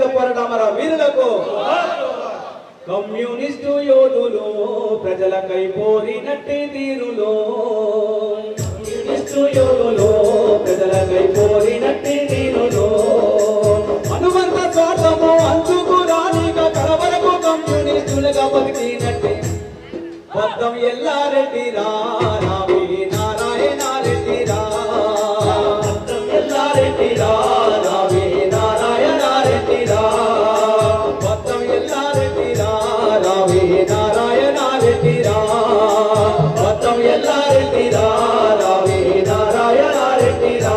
సాయుధ పోరాట అమర వీరులకు కమ్యూనిస్టు యోధులు ప్రజలకై పోరినట్టి తీరులో కమ్యూనిస్టు యోధులు ప్రజలకై పోరినట్టి తీరులో అనుబంధ స్వార్థము అంచుకు రానిగా కడవరకు కమ్యూనిస్టులుగా బతికినట్టి మొత్తం ఎల్లారెడ్డి రా రావి నారాయణ రెడ్డి రా మొత్తం ఎల్లారెడ్డి రా రావి నారాయణ రెడ్డి రా మొత్తం ఎల్లారెడ్డి రా రావి నారాయణ రెడ్డి రా మొత్తం ఎల్లారెడ్డి రా రావి నారాయణ రెడ్డి రా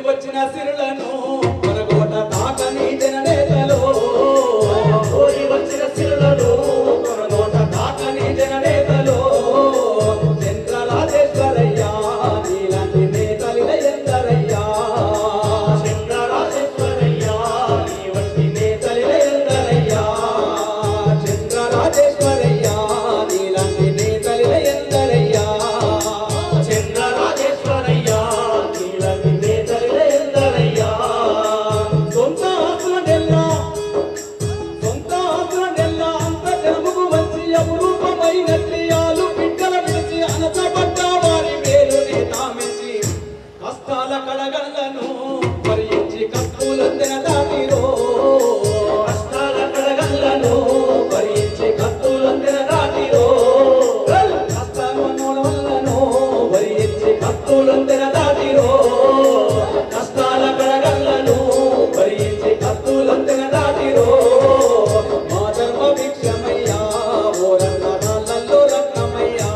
వచ్చిన సిరులను కొనగోట తాకని జననేతలో వచ్చిన సిరులను కొనగోట తాకని జననేతలో చంద్రరాజేశ్వరయ్యా నీలాంటి నేతలిన ఎందరయ్యా చంద్రరాజేశ్వరయ్యా నీ వంటి నేతలిన ఎందరయ్యా చంద్రరాజేశ్వరయ్యా నీలాంటి నేతలిన ఎందరయ్యా చంద్రరాజేశ్వరయ్యా నీలాంటి కడగళ్ళను భరించి కత్తులందెన దాటిరో కష్టాల కడగళ్ళను భరించి కత్తులందెన దాటిరో కష్టాలను భరించి కత్తులందెన దాటిరో కష్టాల కడగళ్ళను భరించి కత్తులందెన దాటిరో మా ధర్మ భిక్షమయ్యా ఓ రంగనాళ్ళల్లో రత్నమయ్యా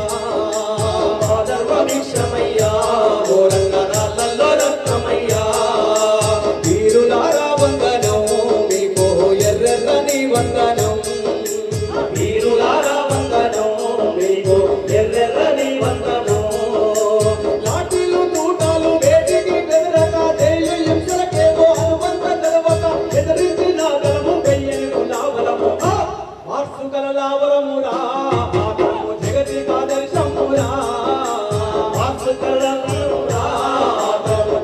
మా ధర్మ భిక్షమయ్యా ఓ రంగనాళ్ళల్లో వీరులారా వందనం మీకు ఎర్రెర్రని వందనం వీరులారా వందనం మీకు ఎర్రెర్రని వందనం లాఠీలు తూటాలు వేటికి బెదరక జైలు హింసలకేమో అనుబంధ తెలవక ఎదిరించి నా గలము వెయ్యను లావలము మార్సు గల లావరమురా ఆత్మము జగతి కాదర్శమురా మార్సు గల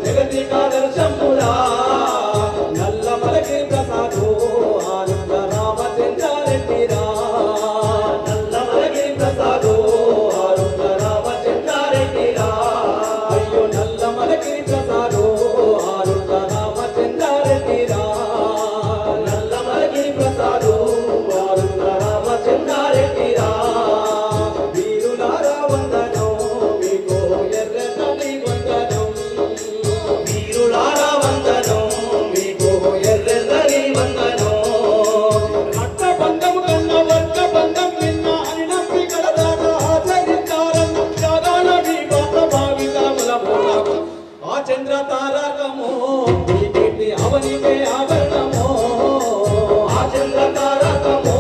జగతి కాదర్శమురా నల్లమలకి ప్రసాదు ఆనంద రామచంద్రారెడ్డిరా నల్లమలకి ప్రసాదు ఆనంద రామచంద్రారెడ్డిరా అయ్యో నల్లమలకి ప్రసాదు ఆనంద రామచంద్రారెడ్డిరా నల్లమలకి ప్రసాదు ఆనంద రామచంద్రారెడ్డిరా వీరులారా వందనం మీకు ఎర్రని వందనం వీరులారా వందనం మీకు ఎర్రెర్రని వందనం రక్త బంధం కన్నా వర్గ బంధం నిన్న అని నమ్మి కడదాట ఆచరించారన్న త్యాగాల మీ గొప్ప భావితముల పూలకు ఆ చంద్ర తారకము ఈ కీర్తి అవనికే ఆభరణము ఆ చంద్ర తారకము